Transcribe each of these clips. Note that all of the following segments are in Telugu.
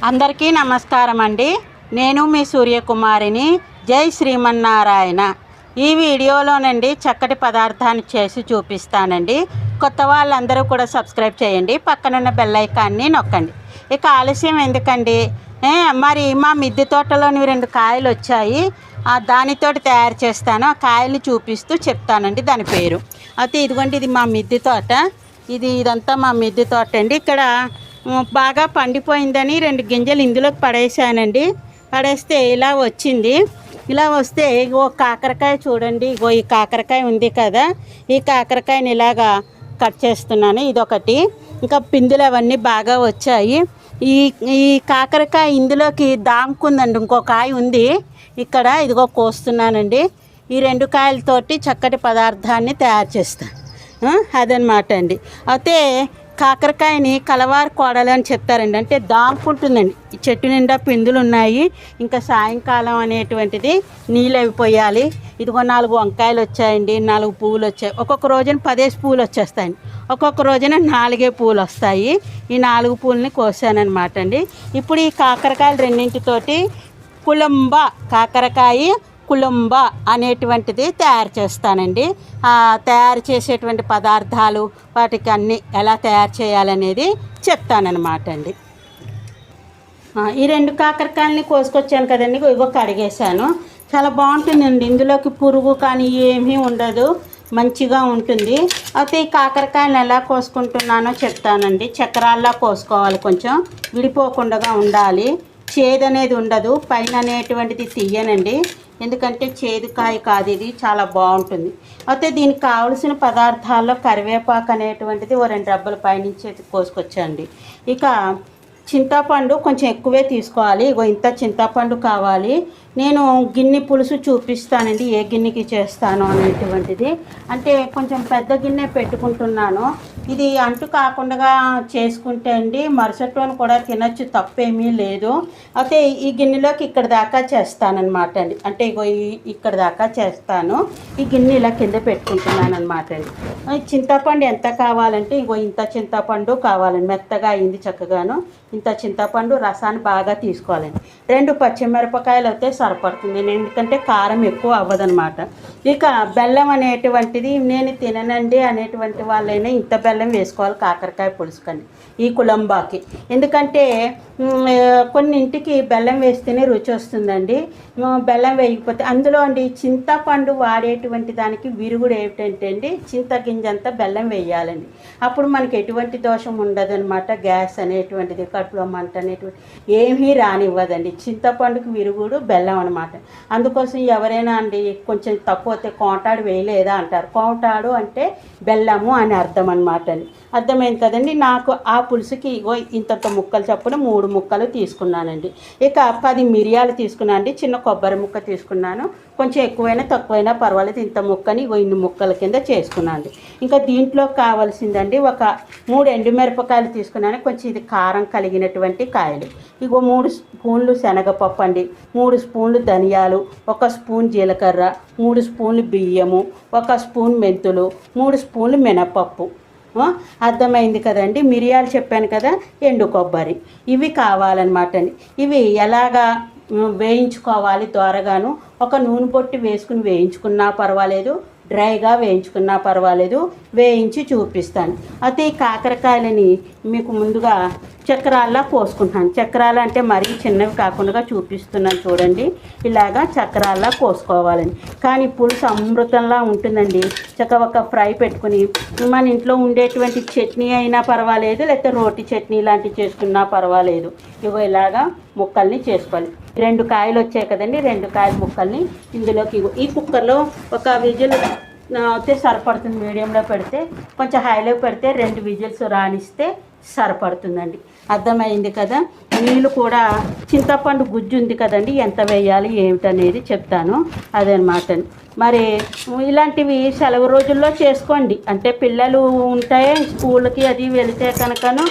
అందరికీ నమస్కారం అండి. నేను మీ సూర్యకుమారిని. జై శ్రీమన్నారాయణ. ఈ వీడియోలోనండి చక్కటి పదార్థాన్ని చేసి చూపిస్తానండి. కొత్త వాళ్ళందరూ కూడా సబ్స్క్రైబ్ చేయండి, పక్కనున్న బెల్ ఐకాన్ని నొక్కండి. ఇక ఆలస్యం ఎందుకండి, మరి మా మిద్దె తోటలోని 2 కాయలు వచ్చాయి. దానితోటి తయారు చేస్తాను. ఆ కాయలు చూపిస్తూ చెప్తానండి దాని పేరు. అయితే ఇదిగోండి, ఇది మా మిద్దె తోట. ఇదంతా మా మిద్దె తోట అండి. ఇక్కడ బాగా పండిపోయిందని 2 గింజలు ఇందులోకి పడేసానండి. పడేస్తే ఇలా వచ్చింది. ఇలా వస్తే ఇగో కాకరకాయ చూడండి. ఇగో ఈ కాకరకాయ ఉంది కదా, ఈ కాకరకాయని ఇలాగా కట్ చేస్తున్నాను. ఇదొకటి. ఇంకా పిందులు అవన్నీ బాగా వచ్చాయి. ఈ కాకరకాయ ఇందులోకి దాముకుందండి. ఇంకో కాయ ఉంది ఇక్కడ, ఇదిగో కోస్తున్నానండి. ఈ 2 కాయలతోటి చక్కటి పదార్థాన్ని తయారు చేస్తాను. అదనమాట అండి. అయితే కాకరకాయని కలవారు కోడలు అని చెప్తారండి. అంటే దాముకుంటుందండి. ఈ చెట్టు నిండా పిందులు ఉన్నాయి. ఇంకా సాయంకాలం అనేటువంటిది నీళ్ళు అవి పోయాలి. ఇదిగో 4 వంకాయలు వచ్చాయండి, 4 పువ్వులు వచ్చాయి. ఒక్కొక్క రోజున 10 పువ్వులు వచ్చేస్తాయండి, ఒక్కొక్క రోజున 4 పువ్వులు వస్తాయి. ఈ 4 పువ్వులని కోసానమాట అండి. ఇప్పుడు ఈ కాకరకాయలు రెండింటితోటి కులంబ, కాకరకాయ కులంబ అనేటువంటిది తయారు చేస్తానండి. తయారు చేసేటువంటి పదార్థాలు, వాటికి అన్నీ ఎలా తయారు చేయాలనేది చెప్తానన్నమాట అండి. ఈ 2 కాకరకాయలని కోసుకొచ్చాను కదండి. ఇగో కడిగేశాను. చాలా బాగుంటుందండి. ఇందులోకి పురుగు కానీ ఏమీ ఉండదు, మంచిగా ఉంటుంది. అయితే ఈ కాకరకాయలను ఎలా కోసుకుంటున్నానో చెప్తానండి. చక్రాల్లా కోసుకోవాలి, కొంచెం విడిపోకుండా ఉండాలి. చేదు అనేది ఉండదు. పైన అనేటువంటిది తీయనండి, ఎందుకంటే చేదుకాయ కాదు, ఇది చాలా బాగుంటుంది. అయితే దీనికి కావలసిన పదార్థాల్లో కరివేపాకు అనేటువంటిది 2 డబ్బాల పైనుంచి కోసుకొచ్చండి. ఇక చింతపండు కొంచెం ఎక్కువే తీసుకోవాలి. ఇగో ఇంత చింతపండు కావాలి. నేను గిన్నె పులుసు చూపిస్తానండి, ఏ గిన్నెకి చేస్తాను అనేటువంటిది. అంటే కొంచెం పెద్ద గిన్నె పెట్టుకుంటున్నాను. ఇది అంటు కాకుండా చేసుకుంటే అండి మరుసటి రోజు కూడా తినచ్చు, తప్పేమీ లేదు. అయితే ఈ గిన్నెలోకి ఇక్కడ దాకా చేస్తానన్నమాట అండి. అంటే ఇగో ఇక్కడ దాకా చేస్తాను. ఈ గిన్నె ఇలా కింద పెట్టుకుంటున్నాను అనమాట అండి. చింతపండు ఎంత కావాలంటే ఇగో ఇంత చింతపండు కావాలండి. మెత్తగా అయింది చక్కగాను. ఇంత చింతపండు రసాన్ని బాగా తీసుకోవాలండి. 2 పచ్చిమిరపకాయలు అయితే సరిపడుతుంది, ఎందుకంటే కారం ఎక్కువ అవ్వదనమాట. ఇక బెల్లం అనేటువంటిది నేను తిననండి అనేటువంటి వాళ్ళైనా ఇంత బెల్లం వేసుకోవాలి కాకరకాయ పులుసుకండి, ఈ కులంబాకి. ఎందుకంటే కొన్నింటికి బెల్లం వేస్తేనే రుచి వస్తుందండి. బెల్లం వేయకపోతే అందులో అండి చింతపండు వాడేటువంటి దానికి విరుగుడు ఏమిటంటే అండి, చింతగింజంతా బెల్లం వేయాలండి. అప్పుడు మనకి ఎటువంటి దోషం ఉండదు అనమాట. గ్యాస్ అనేటువంటిది, కడుపులో మంట అనేటువంటి ఏమీ రానివ్వదండి. చింతపండుకి విరుగుడు బెల్లం అనమాట. అందుకోసం ఎవరైనా అండి కొంచెం తక్కువ అయితే కోటాడు వేయలేదా అంటారు. కోటాడు అంటే బెల్లము అని అర్థం అనమాట అండి. అర్థమైంది కదండి. నాకు ఆ పులుసుకి ఇగో ఇంతంత ముక్కలు చప్పున 3 ముక్కలు తీసుకున్నానండి. ఇక 10 మిరియాలు తీసుకున్నాను అండి. చిన్న కొబ్బరి ముక్క తీసుకున్నాను. కొంచెం ఎక్కువైనా తక్కువైనా పర్వాలేదు. ఇంత ముక్కని ఇగో ఇన్ని ముక్కల కింద చేసుకున్నాను. ఇంకా దీంట్లో కావాల్సిందండి ఒక 3 ఎండుమిరపకాయలు తీసుకున్నాను. కొంచెం ఇది కారం కలిగినటువంటి కాయలు. ఇగో 3 స్పూన్లు శనగపప్పు అండి, 3 స్పూన్లు ధనియాలు, 1 స్పూన్ జీలకర్ర, 3 స్పూన్లు బియ్యము, 1 స్పూన్ మెంతులు, 3 స్పూన్లు మినపప్పు. అర్థమైంది కదండి. మిరియాలు చెప్పాను కదా, ఎండు కొబ్బరి, ఇవి కావాలన్నమాట అండి. ఇవి ఎలాగా వేయించుకోవాలి దోరగాను. ఒక నూనె పొట్టి వేసుకుని వేయించుకున్నా పర్వాలేదు, డ్రైగా వేయించుకున్నా పర్వాలేదు, వేయించి చూపిస్తాను. అయితే ఈ కాకరకాయలని మీకు ముందుగా చక్రాల్లా కోసుకుంటున్నాను. చక్రాలు అంటే మరీ చిన్నవి కాకుండా చూపిస్తున్నాను చూడండి. ఇలాగా చక్రాల్లా కోసుకోవాలండి. కానీ పులుసు అమృతంలా ఉంటుందండి. ఒక ఫ్రై పెట్టుకుని మన ఇంట్లో ఉండేటువంటి చట్నీ అయినా పర్వాలేదు, లేకపోతే రోటి చట్నీ లాంటివి చేసుకున్నా పర్వాలేదు. ఇగో ఇలాగా ముక్కల్ని చేసుకోవాలి. 2 కాయలు వచ్చాయి కదండి, 2 కాయల ముక్కల్ని ఇందులోకి ఈ కుక్కర్లో ఒక విజిల్ అయితే సరిపడుతుంది. మీడియంలో పెడితే, కొంచెం హైలో పెడితే 2 విజిల్స్ రానిస్తే సరిపడుతుందండి. అర్థమైంది కదా. నీళ్ళు కూడా చింతపండు గుజ్జు ఉంది కదండి, ఎంత వేయాలి ఏమిటనేది చెప్తాను. అదనమాట. మరి ఇలాంటివి సెలవు రోజుల్లో చేసుకోండి. అంటే పిల్లలు ఉంటాయి స్కూల్కి అది వెళితే కనుకను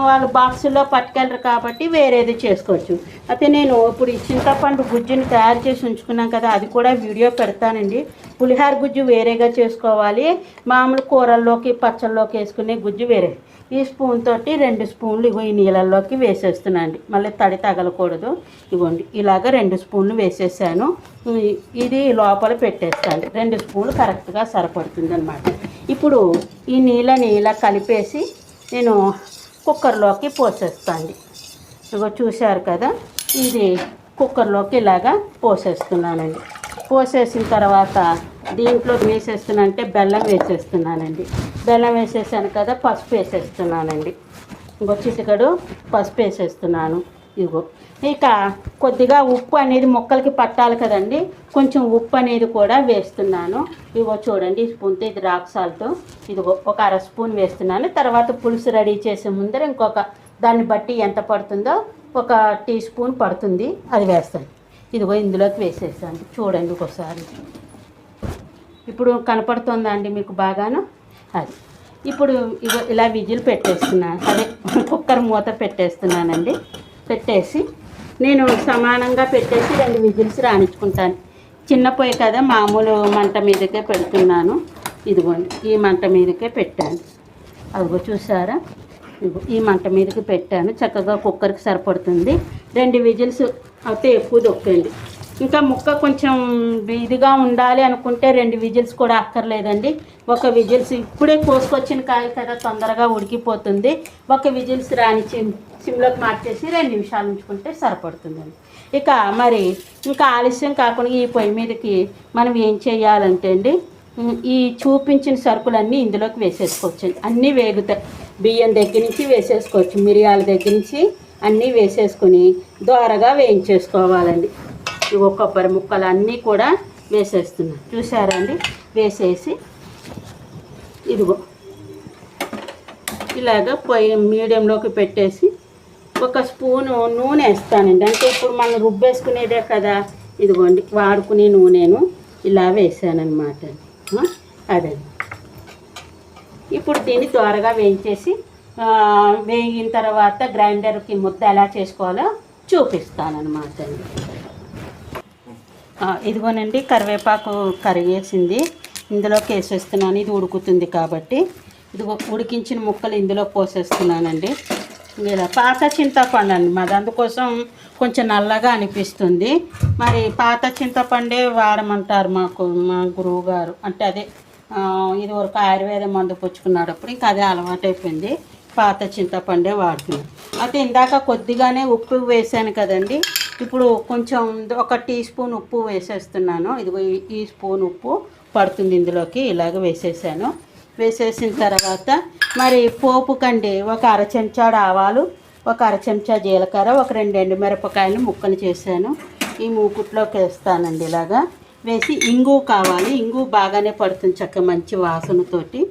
వాళ్ళు బాక్సుల్లో పట్టుకెళ్ళరు కాబట్టి వేరేది చేసుకోవచ్చు. అయితే నేను ఇప్పుడు ఈ చింతపండు గుజ్జుని తయారు చేసి ఉంచుకున్నాం కదా, అది కూడా వీడియో పెడతానండి. పులిహార గుజ్జు వేరేగా చేసుకోవాలి, మామూలు కూరల్లోకి పచ్చళ్ళలోకి వేసుకునే గుజ్జు వేరే. ఈ స్పూన్ తోటి 2 స్పూన్లు ఇగో ఈ నీళ్ళల్లోకి వేసేస్తున్నాండి. మళ్ళీ తడి తగలకూడదు. ఇవ్వండి ఇలాగ 2 స్పూన్లు వేసేసాను. ఇది లోపల పెట్టేస్తాను. 2 స్పూన్లు కరెక్ట్గా సరిపడుతుంది అనమాట. ఇప్పుడు ఈ నీళ్ళని ఇలా కలిపేసి నేను కుక్కర్లోకి పోసేస్తాండి. ఇగో చూశారు కదా, ఇది కుక్కర్లోకి ఇలాగా పోసేస్తున్నానండి. పోసేసిన తర్వాత దీంట్లో వేసేస్తున్నానంటే బెల్లం వేసేస్తున్నానండి. బెల్లం వేసేసాను కదా, పసుపు వేసేస్తున్నానండి. ఇంకో చిటికెడు పసుపు వేసేస్తున్నాను. ఇదిగో ఇక కొద్దిగా ఉప్పు అనేది ముక్కలకి పట్టాలి కదండి, కొంచెం ఉప్పు అనేది కూడా వేస్తున్నాను. ఇదిగో చూడండి ఈ స్పూన్తో, ఇది రాక్ సాల్ట్. ఇదిగో ఒక 1/2 స్పూన్ వేస్తున్నాను. తర్వాత పులుసు రెడీ చేసే ముందర ఇంకొక దాన్ని బట్టి ఎంత పడుతుందో 1 టీ స్పూన్ పడుతుంది, అది వేస్తాను. ఇదిగో ఇందులోకి వేసేసాను. చూడండి ఒకసారి. ఇప్పుడు కనపడుతుందా అండి మీకు బాగాను? అది ఇప్పుడు ఇగో ఇలా విజిల్ పెట్టేస్తున్నాను, అదే కుక్కర్ మూత పెట్టేస్తున్నానండి. పెట్టేసి నేను సమానంగా పెట్టేసి 2 విజిల్స్ రాణించుకుంటాను. చిన్న పొయ్యి కదా, మామూలు మంట మీదకే పెడుతున్నాను. ఇదిగోండి ఈ మంట మీదకే పెట్టాను. అదిగో చూసారా, ఇదిగో ఈ మంట మీదకి పెట్టాను. చక్కగా కుక్కర్కి సరిపడుతుంది. 2 విజిల్స్ అయితే ఎక్కువ దొక్కండి. ఇంకా ముక్క కొంచెం ఇదిగా ఉండాలి అనుకుంటే 2 విజిల్స్ కూడా అక్కర్లేదండి. 1 విజిల్స్, ఇప్పుడే కోసుకొచ్చిన కాయ కదా తొందరగా ఉడికిపోతుంది. 1 విజిల్స్ రానిచ్చి సిమ్లోకి మార్చేసి 2 నిమిషాలు ఉంచుకుంటే సరిపడుతుందండి. ఇక మరి ఇంకా ఆలస్యం కాకుండా ఈ పొయ్యి మీదకి మనం ఏం చేయాలంటే అండి, ఈ చూపించిన సరుకులన్నీ ఇందులోకి వేసేసుకోవచ్చు. అన్నీ వేగుతాయి. బియ్యం దగ్గర నుంచి వేసేసుకోవచ్చు, మిరియాల దగ్గర నుంచి అన్నీ వేసేసుకొని దోరగా వేయించేసుకోవాలండి. ఇవి కొబ్బరి ముక్కలు అన్నీ కూడా వేసేస్తున్నాను. చూసారా అండి, వేసేసి ఇదిగో ఇలాగ పొయ్యి మీడియంలోకి పెట్టేసి 1 స్పూను నూనె వేస్తానండి. అంటే ఇప్పుడు మనం రుబ్బేసుకునేదే కదా, ఇదిగోండి వాడుకునే నూనెను ఇలా వేసానమాట. అదే ఇప్పుడు దీన్ని త్వరగా వేయించేసి వేగిన తర్వాత గ్రైండర్కి ముద్ద ఎలా చేసుకోవాలో చూపిస్తానమాట అండి. ఇదిగోనండి కరివేపాకు కరిగేసింది, ఇందులోకి వేసేస్తున్నాను. ఇది ఉడుకుతుంది కాబట్టి ఇదిగో ఉడికించిన ముక్కలు ఇందులో పోసేస్తున్నానండి. ఇలా పాత చింతపండు అండి మాది, అందుకోసం కొంచెం నల్లగా అనిపిస్తుంది. మరి పాత చింతపండే వాడమంటారు మా గురువు గారు. అంటే అదే ఇది వరకు ఆయుర్వేద మందు పుచ్చుకున్నప్పుడు ఇంకా అదే అలవాటైపోయింది, పాత చింతపండే వాడుతున్నాను. అయితే ఇందాక కొద్దిగానే ఉప్పు వేసాను కదండి, ఇప్పుడు కొంచెం 1 టీ స్పూన్ ఉప్పు వేసేస్తున్నాను. ఇదిగో ఈ స్పూన్ ఉప్పు పడుతుంది ఇందులోకి. ఇలాగ వేసేసాను. వేసేసిన తర్వాత మరి పోపు కండి 1 అర చెంచా ఆవాలు, 1 అర చెంచా జీలకర్ర, 2 ఎండుమిరపకాయలు ముక్కలు చేశాను. ఈ మూకుట్లోకి వేస్తానండి. ఇలాగా వేసి ఇంగు కావాలి, ఇంగు బాగానే పడుతుంది చక్క మంచి వాసనతోటి.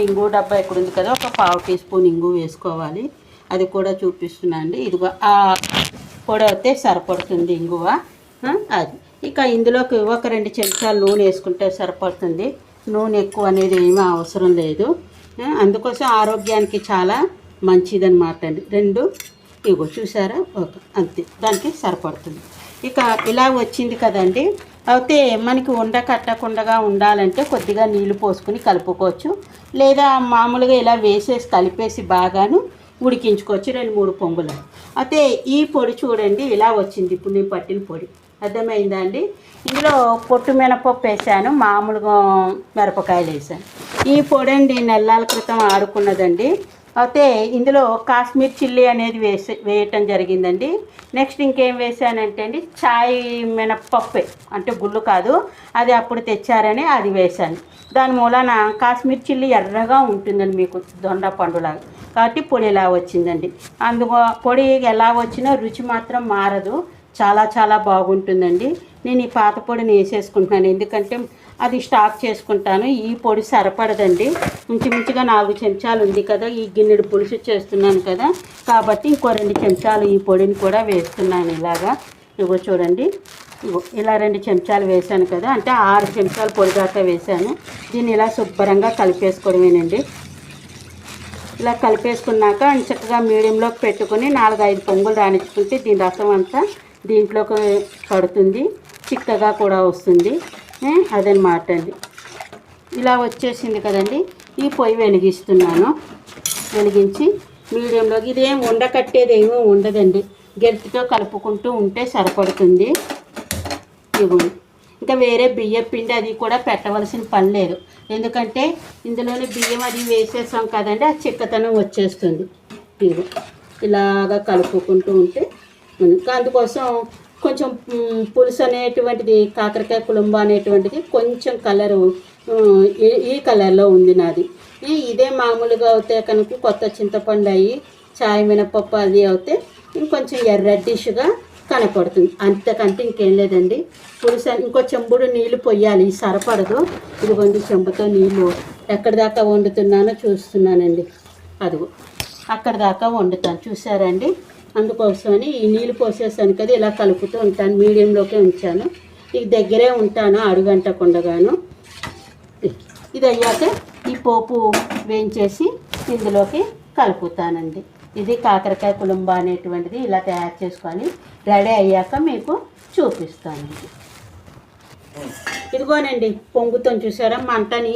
ఇంగు డబ్బా ఇక్కడ ఉంది కదా, 1/4 టీ స్పూన్ ఇంగు వేసుకోవాలి. అది కూడా చూపిస్తున్నాను అండి. ఇదిగో ఆ పొడి అయితే సరిపడుతుంది ఇంగువ. అది ఇక ఇందులోకి 2 చెంచాలు నూనె వేసుకుంటే సరిపడుతుంది. నూనె ఎక్కువ అనేది ఏమీ అవసరం లేదు, అందుకోసం ఆరోగ్యానికి చాలా మంచిదన్నమాట అండి. 2 ఇగో చూసారా, అంతే దానికి సరిపడుతుంది. ఇక ఇలా వచ్చింది కదండి. అయితే మనకి ఉండ కట్టకుండా ఉండాలంటే కొద్దిగా నీళ్లు పోసుకుని కలుపుకోవచ్చు, లేదా మామూలుగా ఇలా వేసేసి కలిపేసి బాగాను ఉడికించుకోవచ్చు 2-3 పొంగులు. అయితే ఈ పొడి చూడండి ఇలా వచ్చింది. ఇప్పుడు నేను పట్టిన పొడి అర్థమైందా అండి. ఇందులో పొట్టు మినపప్పు వేసాను, మామూలుగా మిరపకాయలు వేసాను. ఈ పొడి అండి నెలల క్రితం ఆడుకున్నదండి. అయితే ఇందులో కాశ్మీర్ చిల్లీ అనేది వేయటం జరిగిందండి. నెక్స్ట్ ఇంకేం వేసానంటే అండి, చాయ్ మినపప్పే, అంటే గుళ్ళు కాదు, అది అప్పుడు తెచ్చారని అది వేసాను. దాని మూలన కాశ్మీర్ చిల్లీ ఎర్రగా ఉంటుందండి మీకు దొండ పండులాగా, కాబట్టి పొడి ఇలా వచ్చిందండి. అందుకో పొడి ఎలా వచ్చినా రుచి మాత్రం మారదు, చాలా చాలా బాగుంటుందండి. నేను ఈ పాత పొడిని వేసేసుకుంటున్నాను, ఎందుకంటే అది స్టాక్ చేసుకుంటాను. ఈ పొడి సరిపడదండి, ఇంచుమించుగా 4 చెంచాలు ఉంది కదా, ఈ గిన్నెడు పులుసు చేస్తున్నాను కదా, కాబట్టి ఇంకో 2 చెంచాలు ఈ పొడిని కూడా వేస్తున్నాను. ఇలాగా ఇగో చూడండి, ఇలా 2 చెంచాలు వేసాను కదా, అంటే 6 చెంచాలు పొడి దాకా వేసాను. దీన్ని ఇలా శుభ్రంగా కలిపేసుకోవడమేనండి. ఇలా కలిపేసుకున్నాక చక్కగా మీడియంలోకి పెట్టుకుని 4-5 పొంగులు రాణించుకుంటే దీని రసం అంతా దీంట్లోకి పడుతుంది, చిక్కగా కూడా వస్తుంది. అదనమాట అండి. ఇలా వచ్చేసింది కదండి. ఈ పొయ్యి వెలిగిస్తున్నాను. వెలిగించి మీడియంలోకి, ఇదేం ఉండకట్టేది ఏమీ ఉండదండి, గెరిటితో కలుపుకుంటూ ఉంటే సరిపడుతుంది. ఇవ్వండి, ఇంకా వేరే బియ్యం పిండి అది కూడా పెట్టవలసిన పని లేదు, ఎందుకంటే ఇందులోనే బియ్యం అది వేసేసాం కదండి, ఆ చిక్కతనం వచ్చేస్తుంది. ఇవి ఇలాగా కలుపుకుంటూ ఉంటే అందుకోసం కొంచెం పులుసు అనేటువంటిది, కాకరకాయ కుళంబు అనేటువంటిది కొంచెం కలరు ఈ కలర్లో ఉంది నాది. ఇదే మామూలుగా అవుతే కనుక కొత్త చింతపండు అయ్యి చాయ్ మినపప్పు అది అవుతే ఇంకొంచెం ఎర్రడ్డిష్గా కనపడుతుంది, అంతకంటే ఇంకేం లేదండి. పులుసు ఇంకో చెంబుడు నీళ్ళు పొయ్యాలి, సరిపడదు. ఇదిగోండి చెంబుతో నీళ్ళు ఎక్కడి దాకా వండుతున్నానో చూస్తున్నానండి, అదిగో అక్కడ దాకా వండుతాను, చూసారండి. అందుకోసమని ఈ నీళ్ళు పోసేసాను కదా, ఇలా కలుపుతూ ఉంటాను, మీడియంలోకే ఉంచాను. ఇది దగ్గరే ఉంటాను అడుగంటకుండగాను. ఇది అయ్యాక ఈ పోపు వేయించేసి ఇందులోకి కలుపుతానండి. ఇది కాకరకాయ కుళంబు అనేటువంటిది ఇలా తయారు చేసుకొని రెడీ అయ్యాక మీకు చూపిస్తానండి. ఇదిగోనండి పొంగుతో చూసారా, మంటని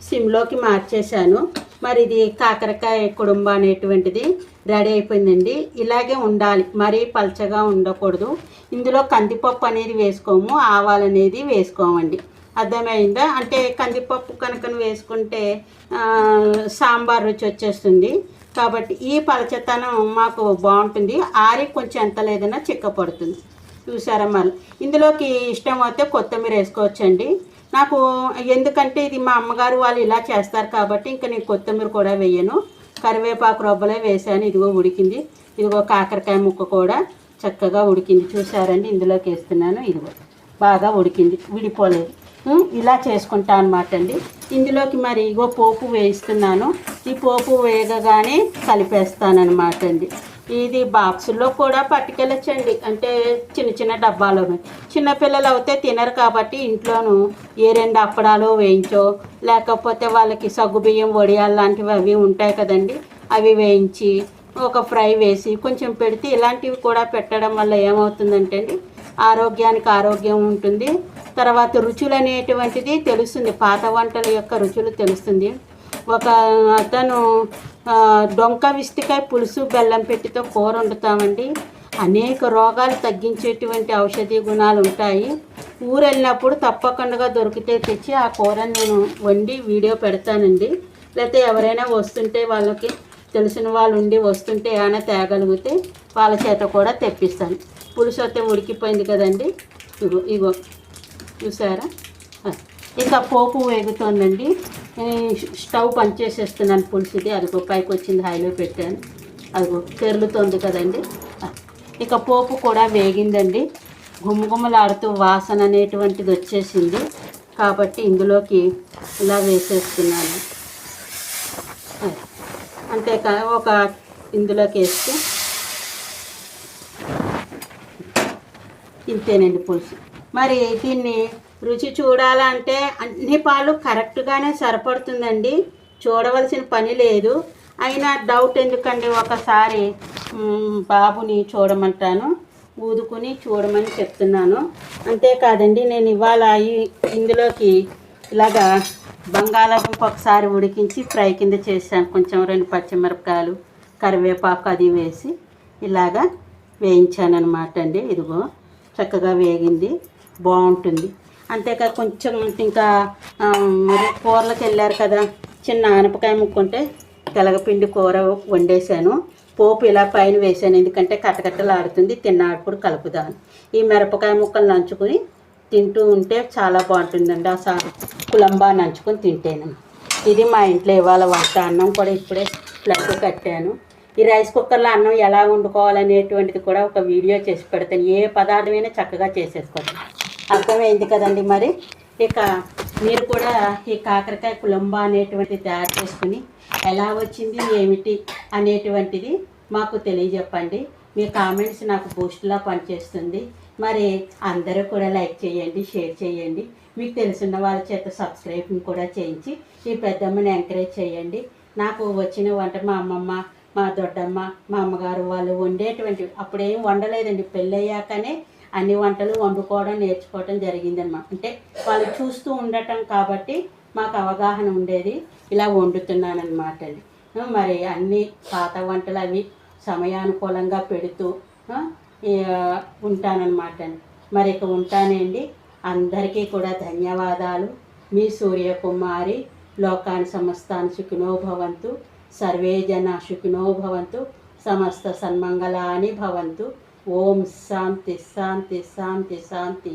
సిమ్లోకి మార్చేశాను. మరి ఇది కాకరకాయ కుళంబు అనేటువంటిది రెడీ అయిపోయిందండి. ఇలాగే ఉండాలి, మరీ పల్చగా ఉండకూడదు. ఇందులో కందిపప్పు అనేది వేసుకోము, ఆవాలు అనేది వేసుకోమండి, అర్థమైందా? అంటే కందిపప్పు కనుక వేసుకుంటే సాంబార్ రుచి వచ్చేస్తుంది, కాబట్టి ఈ పలచతనం మాకు బాగుంటుంది. ఆరి కొంచెం ఎంత లేదన్నా చిక్కపడుతుంది, చూసారా. మళ్ళీ ఇందులోకి ఇష్టం అయితే కొత్తిమీర వేసుకోవచ్చండి. నాకు ఎందుకంటే ఇది మా అమ్మగారు వాళ్ళు ఇలా చేస్తారు కాబట్టి ఇంకా నేను కొత్తిమీర కూడా వేయను, కరివేపాకు రొబ్బలే వేసాను. ఇదిగో ఉడికింది, ఇదిగో కాకరకాయ ముక్క కూడా చక్కగా ఉడికింది, చూసారండి. ఇందులోకి వేస్తున్నాను, ఇదిగో బాగా ఉడికింది, విడిపోలేదు. ఇలా చేసుకుంటా అనమాట అండి. ఇందులోకి మరి ఇగో పోపు వేయిస్తున్నాను. ఈ పోపు వేగగానే కలిపేస్తానమాట అండి. ఇది బాక్సుల్లో కూడా పట్టుకెళ్ళచ్చండి, అంటే చిన్న చిన్న డబ్బాలో. చిన్నపిల్లలు అయితే తినరు కాబట్టి ఇంట్లోనూ ఏ 2 అప్పడాలు వేయించో, లేకపోతే వాళ్ళకి సగ్గుబియ్యం వడియాలు లాంటివి అవి ఉంటాయి కదండి, అవి వేయించి ఒక ఫ్రై వేసి కొంచెం పెడితే, ఇలాంటివి కూడా పెట్టడం వల్ల ఏమవుతుందంటే అండి, ఆరోగ్యానికి ఆరోగ్యం ఉంటుంది. తర్వాత రుచులు అనేటువంటిది తెలుస్తుంది, పాత వంటల యొక్క రుచులు తెలుస్తుంది. ఒక అతను డొంక విస్తికాయ పులుసు బెల్లం పెట్టితో కూర వండుతామండి, అనేక రోగాలు తగ్గించేటువంటి ఔషధీ గుణాలు ఉంటాయి. ఊరు వెళ్ళినప్పుడు తప్పకుండా దొరికితే తెచ్చి ఆ కూరని నేను వండి వీడియో పెడతానండి. లేకపోతే ఎవరైనా వస్తుంటే, వాళ్ళకి తెలిసిన వాళ్ళు ఉండి వస్తుంటే ఏమైనా తేగలిగితే వాళ్ళ చేత కూడా తెప్పిస్తాను. పులుసు అయితే ఉడికిపోయింది కదండి, ఇగో చూసారా. ఇంకా పోపు వేగుతోందండి, స్టవ్ పనిచేసేస్తున్నాను. పులుసుది అదిగో పైకి వచ్చింది, హైలో పెట్టాను, అదిగో తెరులుతోంది కదండి. ఇక పోపు కూడా వేగిందండి, గుమ్మగుమ్మలాడుతూ వాసన అనేటువంటిది వచ్చేసింది, కాబట్టి ఇందులోకి ఇలా వేసేస్తున్నాను. అంతేకా ఒక ఇందులోకి వేస్తే ఇంతేనండి పులుసు. మరి దీన్ని రుచి చూడాలంటే అన్ని పాలు కరెక్ట్గానే సరిపడుతుందండి, చూడవలసిన పని లేదు. అయినా డౌట్ ఎందుకండి, ఒకసారి బాబుని చూడమంటాను, ఊదుకుని చూడమని చెప్తున్నాను. అంతేకాదండి, నేను ఇవాళ ఇందులోకి ఇలాగా బంగాళాదుంప ఒకసారి ఉడికించి ఫ్రై కింద చేశాను. కొంచెం 2 పచ్చిమిరపకాయలు, కరివేపాకు అది వేసి ఇలాగా వేయించాను అనమాట అండి. ఇదిగో చక్కగా వేగింది, బాగుంటుంది. అంతేకాదు కొంచెం ఇంకా కూరలకు వెళ్ళారు కదా, చిన్న ఆనపకాయ ముక్కుంటే తెలగపిండి కూర వండేసాను. పోపు ఇలా పైన వేసాను, ఎందుకంటే కట్టకట్టలాడుతుంది, తిన్నాడు కలుపుదాను. ఈ మిరపకాయ ముక్కలు నంచుకొని తింటూ ఉంటే చాలా బాగుంటుందండి, ఆ కుళంబా నంచుకొని తింటేను. ఇది మా ఇంట్లో ఇవాళ వంట. అన్నం కూడా ఇప్పుడే ప్లగ్ కట్టాను. ఈ రైస్ కుక్కర్లో అన్నం ఎలా వండుకోవాలనేటువంటిది కూడా ఒక వీడియో చేసి పెడతాను, ఏ పదార్థమైనా చక్కగా చేసేసుకోవచ్చు. అర్థమైంది కదండి. మరి ఇక మీరు కూడా ఈ కాకరకాయ కులంబా అనేటువంటిది తయారు చేసుకుని ఎలా వచ్చింది ఏమిటి అనేటువంటిది మాకు తెలియజెప్పండి. మీ కామెంట్స్ నాకు బూస్ట్లా పనిచేస్తుంది. మరి అందరూ కూడా లైక్ చేయండి, షేర్ చేయండి. మీకు తెలిసిన వాళ్ళ చేత సబ్స్క్రైబింగ్ కూడా చేయించి ఈ పెద్దమ్మని ఎంకరేజ్ చేయండి. నాకు వచ్చిన వంట మా అమ్మమ్మ, మా దొడ్డమ్మ, మా అమ్మగారు వాళ్ళు వండేటువంటి అప్పుడేం వండలేదండి. పెళ్ళయ్యాకనే అన్ని వంటలు వండుకోవడం నేర్చుకోవడం జరిగిందన్నమాట. అంటే వాళ్ళు చూస్తూ ఉండటం కాబట్టి మాకు అవగాహన ఉండేది. ఇలా వండుతున్నానమాట అండి. మరి అన్ని పాత వంటలు అవి సమయానుకూలంగా పెడుతూ ఉంటానన్నమాట అండి. మరి ఇక ఉంటానండి. అందరికీ కూడా ధన్యవాదాలు. మీ సూర్యకుమారి. లోకాన్ని సమస్తాన్ని సుఖినో భవంతు, సర్వే జన సుఖినో భవంతు, సమస్త సన్మంగళాని భవంతు. ఓం శాంతి శాంతి శాంతి శాంతి.